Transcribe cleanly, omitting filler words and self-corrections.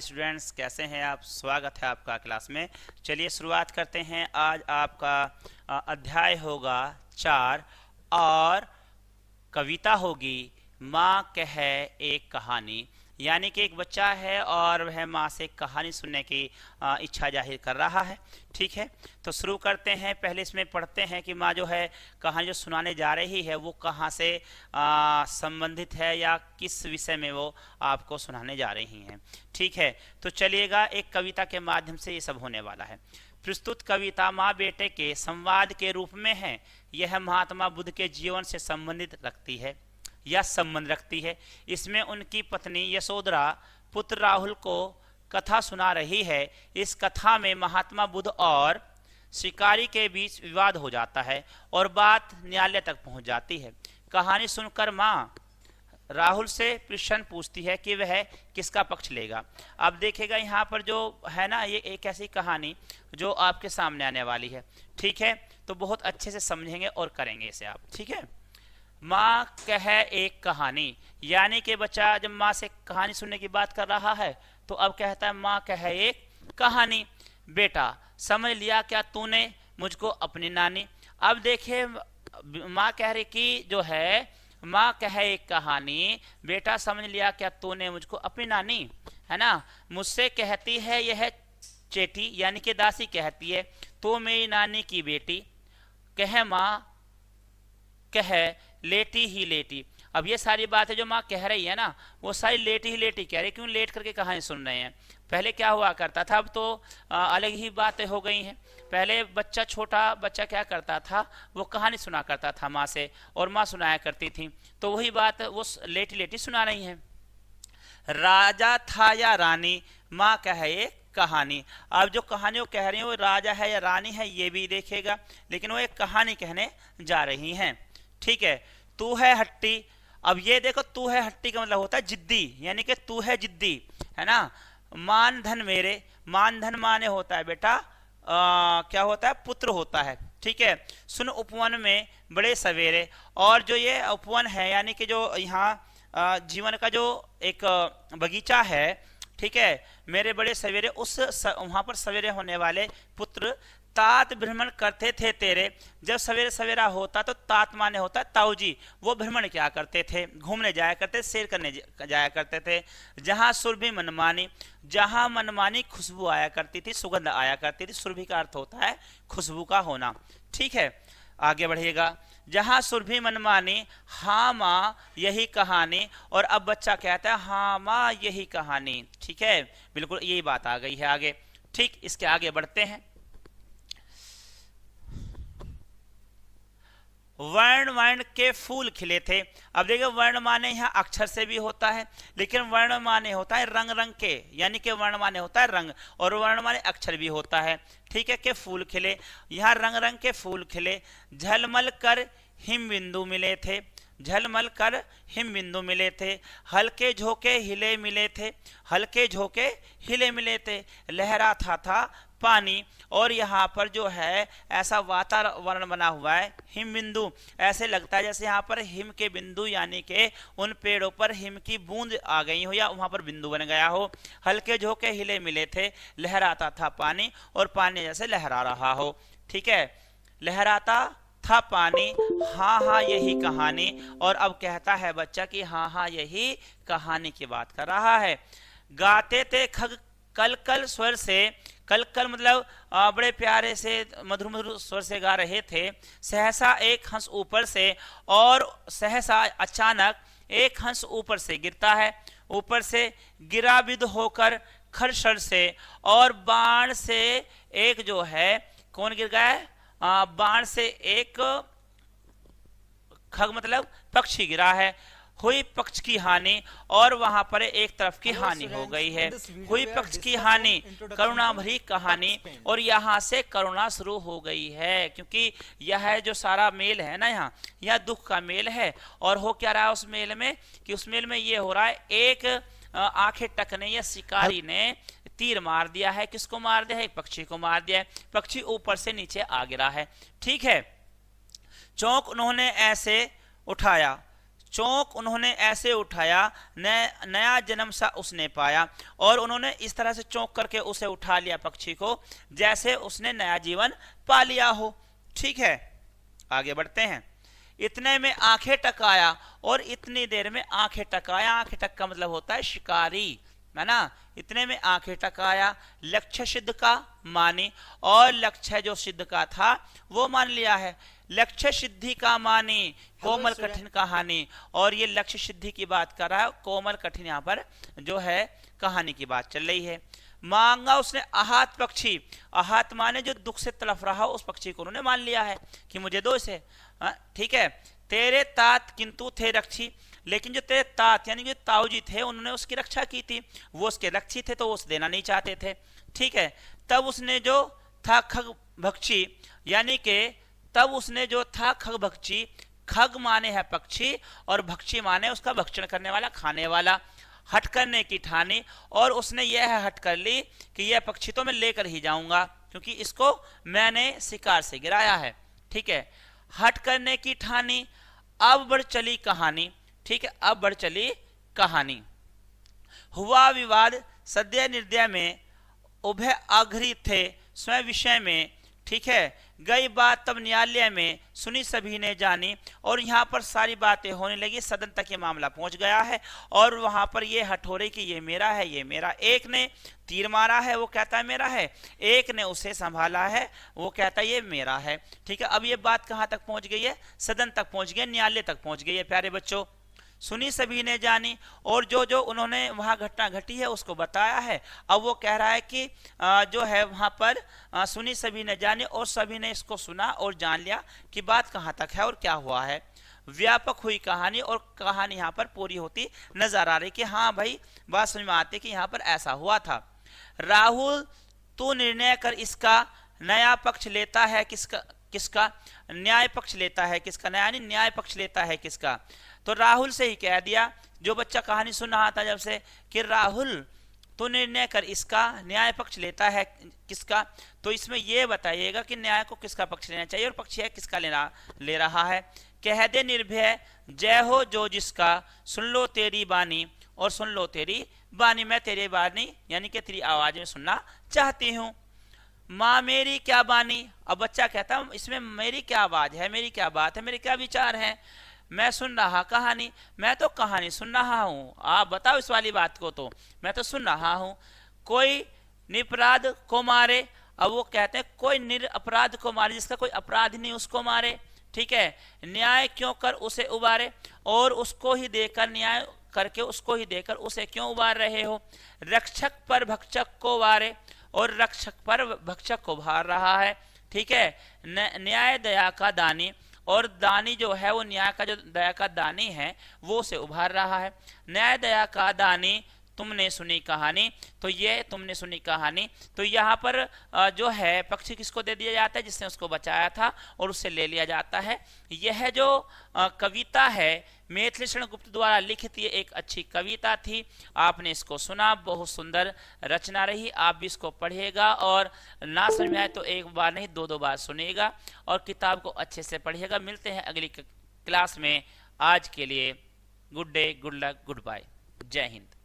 Students, कैसे हैं आप? स्वागत है आपका क्लास में। चलिए शुरुआत करते हैं। आज आपका अध्याय होगा 4 और कविता होगी माँ कहे एक कहानी। यानी कि एक बच्चा है और वह माँ से कहानी सुनने की इच्छा जाहिर कर रहा है। ठीक है, तो शुरू करते हैं। पहले इसमें पढ़ते हैं कि माँ जो है कहानी जो सुनाने जा रही है वो कहाँ से संबंधित है या किस विषय में वो आपको सुनाने जा रही हैं। ठीक है, तो चलिएगा, एक कविता के माध्यम से ये सब होने वाला है। प्रस्तुत कविता माँ बेटे के संवाद के रूप में है। यह महात्मा बुद्ध के जीवन से संबंधित रखती है या संबंध रखती है। इसमें उनकी पत्नी यशोधरा पुत्र राहुल को कथा सुना रही है। इस कथा में महात्मा बुद्ध और शिकारी के बीच विवाद हो जाता है और बात न्यायालय तक पहुंच जाती है। कहानी सुनकर माँ राहुल से प्रश्न पूछती है कि वह किसका पक्ष लेगा। अब देखेगा यहाँ पर जो है ना, ये एक ऐसी कहानी जो आपके सामने आने वाली है। ठीक है, तो बहुत अच्छे से समझेंगे और करेंगे इसे आप। ठीक है, माँ कहे एक कहानी, यानी कि बच्चा जब माँ से कहानी सुनने की बात कर रहा है तो अब कहता है माँ कहे एक कहानी। बेटा समझ लिया क्या तूने मुझको अपनी नानी। अब देखिए माँ कह रही कि जो है माँ कहे एक कहानी, बेटा समझ लिया क्या तूने मुझको अपनी नानी, है ना। मुझसे कहती है यह चेटी, यानी कि दासी कहती है तो मेरी नानी की बेटी। कहे माँ कहे लेटी ही लेटी। अब ये सारी बातें जो माँ कह रही है ना, वो सारी लेटी ही लेटी कह रही। क्यों लेट करके कहानी सुन रहे हैं? पहले क्या हुआ करता था, अब तो अलग ही बातें हो गई हैं। पहले बच्चा, छोटा बच्चा क्या करता था, वो कहानी सुना करता था माँ से और माँ सुनाया करती थी। तो वही बात वो लेटी लेटी सुना रही हैं। राजा था या रानी, माँ कहे एक कहानी। अब जो कहानी वो कह रही है वो राजा है या रानी है ये भी देखेगा, लेकिन वो एक कहानी कहने जा रही हैं। ठीक है, तू है हट्टी। अब ये देखो, तू है हट्टी का मतलब होता है जिद्दी, यानी कि तू है जिद्दी, है ना। मान धन मेरे, मान धन माने होता है बेटा क्या होता है, पुत्र होता है। ठीक है, सुन उपवन में बड़े सवेरे। और जो ये उपवन है यानी कि जो यहाँ जीवन का जो एक बगीचा है, ठीक है, मेरे बड़े सवेरे, उस वहां पर सवेरे होने वाले पुत्र तात भ्रमण करते थे तेरे। जब सवेरे सवेरा होता तो तात माने होता है ताऊ जी, वो भ्रमण क्या करते थे, घूमने जाया करते, सैर करने जाया करते थे। जहां सुरभि मनमानी, जहां मनमानी खुशबू आया करती थी, सुगंध आया करती थी। सुरभि का अर्थ होता है खुशबू का होना। ठीक है, आगे बढ़िएगा। जहां सुरभि मनमानी, हाँ माँ यही कहानी। और अब बच्चा कहता है हाँ माँ यही कहानी। ठीक है, बिल्कुल यही बात आ गई है आगे। ठीक, इसके आगे बढ़ते हैं। वर्ण वर्ण के फूल खिले थे। अब देखिए वर्ण माने यहाँ अक्षर से भी होता है, लेकिन वर्ण माने होता है रंग रंग के, यानी कि वर्ण माने होता है रंग और वर्ण माने अक्षर भी होता है। ठीक है, के फूल खिले, यहाँ रंग रंग के फूल खिले। झलमल कर हिम बिंदु मिले थे, झलमल कर हिम बिंदु मिले थे। हल्के झोंके हिले मिले थे, हल्के झोंके हिले मिले थे। लहरा था पानी। और यहाँ पर जो है ऐसा वातावरण बना हुआ है, हिम बिंदु, ऐसे लगता है जैसे यहाँ पर हिम के बिंदु, यानी कि उन पेड़ों पर हिम की बूंद आ गई हो या वहां पर बिंदु बन गया हो। हल्के झोंके हिले मिले थे, लहराता था पानी और पानी जैसे लहरा रहा हो। ठीक है, लहराता था पानी, हाँ हाँ यही कहानी। और अब कहता है बच्चा कि हाँ हाँ यही कहानी की बात कर रहा है। गाते थे खग कल कल स्वर से, कल कल मतलब बड़े प्यारे से मधुर मधुर स्वर से गा रहे थे। सहसा एक हंस ऊपर से, और सहसा अचानक एक हंस ऊपर से गिरता है। ऊपर से गिरा विद होकर खरशर से, और बाण से एक जो है कौन गिर गया है, बाण से एक खग मतलब पक्षी गिरा है। हुई पक्ष की हानि, और वहां पर एक तरफ की हानि हो गई है। हुई पक्ष की हानि, करुणा भरी कहानी। और यहाँ से करुणा शुरू हो गई है, क्योंकि यह जो सारा मेल है ना, यहाँ यह दुख का मेल है। और हो क्या रहा है उस मेल में, कि उस मेल में ये हो रहा है, एक आंखें टकने या शिकारी ने तीर मार दिया है। किसको मार दिया है? पक्षी को मार दिया है। पक्षी ऊपर से नीचे आ गिरा है। ठीक है, चौंक उन्होंने ऐसे उठाया, चौंक उन्होंने ऐसे उठाया, नया जन्म सा उसने पाया। और उन्होंने इस तरह से चौंक करके उसे उठा लिया पक्षी को, जैसे उसने नया जीवन पा लिया हो। ठीक है, आगे बढ़ते हैं। इतने में आंखें टकाया, और इतनी देर में आंखें टकाया, आंखें टक का मतलब होता है शिकारी, है ना। इतने में आंखें टकाया, लक्ष्य सिद्ध का मानी, और लक्ष्य जो सिद्ध का था वो मान लिया है। लक्ष्य सिद्धि का मानी, कोमल कठिन कहानी। और ये लक्ष्य सिद्धि की बात कर रहा है, कोमल कठिन यहाँ पर जो है कहानी की बात चल रही है। मांगा उसने आहात पक्षी, आहात माने जो दुख से तड़फ रहा उस पक्षी को उन्होंने मान लिया है कि मुझे दो इसे। ठीक है, तेरे तात किंतु थे रक्षी, लेकिन जो तेरे तात यानी जो ताऊजी थे उन्होंने उसकी रक्षा की थी, वो उसके रक्षी थे तो वो उसे देना नहीं चाहते थे। ठीक है, तब उसने जो था खग भक्षी, यानी कि तब उसने जो था खग भक्षी, खग माने है पक्षी और भक्षी माने उसका भक्षण करने वाला, खाने वाला, हट करने की ठानी। और उसने यह हट कर ली कि यह पक्षी तो मैं लेकर ही जाऊंगा, क्योंकि इसको मैंने शिकार से गिराया है। ठीक है, हट करने की ठानी, अब बढ़ चली कहानी। ठीक है, अब बढ़ चली कहानी। हुआ विवाद सद्य निर्दय में, उभय आघरी थे स्वयं विषय में। ठीक है, गई बात तब न्यायालय में, सुनी सभी ने जानी। और यहाँ पर सारी बातें होने लगी, सदन तक ये मामला पहुंच गया है। और वहां पर ये हठोरे कि ये मेरा है, ये मेरा। एक ने तीर मारा है, वो कहता है मेरा है। एक ने उसे संभाला है, वो कहता है ये मेरा है। ठीक है, अब ये बात कहाँ तक पहुंच गई है? सदन तक पहुंच गई, न्यायालय तक पहुंच गई है प्यारे बच्चों। सुनी सभी ने जानी, और जो जो उन्होंने वहां घटना घटी है उसको बताया है। अब वो कह रहा है कि जो है वहां पर सुनी सभी ने जानी, और सभी ने इसको सुना और जान लिया कि बात कहाँ तक है और क्या हुआ है। व्यापक हुई कहानी, और कहानी यहाँ पर पूरी होती नजर आ रही कि हाँ भाई बात समझ में आती कि यहाँ पर ऐसा हुआ था। राहुल तू निर्णय कर इसका, नया पक्ष लेता है किसका, किसका न्याय पक्ष लेता है किसका, नया नहीं न्याय पक्ष लेता है किसका। तो राहुल से ही कह दिया, जो बच्चा कहानी सुन रहा था जब से, कि राहुल तो निर्णय कर इसका, न्याय पक्ष लेता है किसका। तो इसमें यह बताइएगा कि न्याय को किसका पक्ष लेना चाहिए और पक्ष है किसका ले रहा है। कह दे निर्भय जय हो जो जिसका, सुन लो तेरी बानी, और सुन लो तेरी बानी, मैं तेरी बानी यानी कि तेरी आवाज में सुनना चाहती हूँ। माँ मेरी क्या बानी, अब बच्चा कहता इसमें मेरी क्या आवाज है, मेरी क्या बात है, मेरे क्या विचार हैं, मैं सुन रहा कहानी, मैं तो कहानी सुन रहा हूँ, आप बताओ इस वाली बात को, तो मैं तो सुन रहा हूँ। कोई निरपराध को मारे, अब वो कहते हैं कोई निरपराध को मारे, जिसका कोई अपराध नहीं उसको मारे। ठीक है, न्याय क्यों कर उसे उबारे, और उसको ही देकर न्याय करके उसको ही देकर उसे क्यों उबार रहे हो। रक्षक पर भक्षक को वारे, और रक्षक पर भक्षक को भार रहा है। ठीक है, न्याय दया का दानी, और दानी जो है वो न्याय का जो दया का दानी है वो उसे उभार रहा है। न्याय दया का दानी तुमने सुनी कहानी, तो ये तुमने सुनी कहानी, तो यहाँ पर जो है पक्षी किसको दे दिया जाता है, जिसने उसको बचाया था, और उससे ले लिया जाता है। यह जो कविता है मैथिली शरण गुप्त द्वारा लिखित, ये एक अच्छी कविता थी। आपने इसको सुना, बहुत सुंदर रचना रही। आप भी इसको पढ़िएगा, और ना समझ में आए तो एक बार नहीं 2-2 बार सुनिएगा, और किताब को अच्छे से पढ़िएगा। मिलते हैं अगली क्लास में। आज के लिए good day, good luck, goodbye, जय हिंद।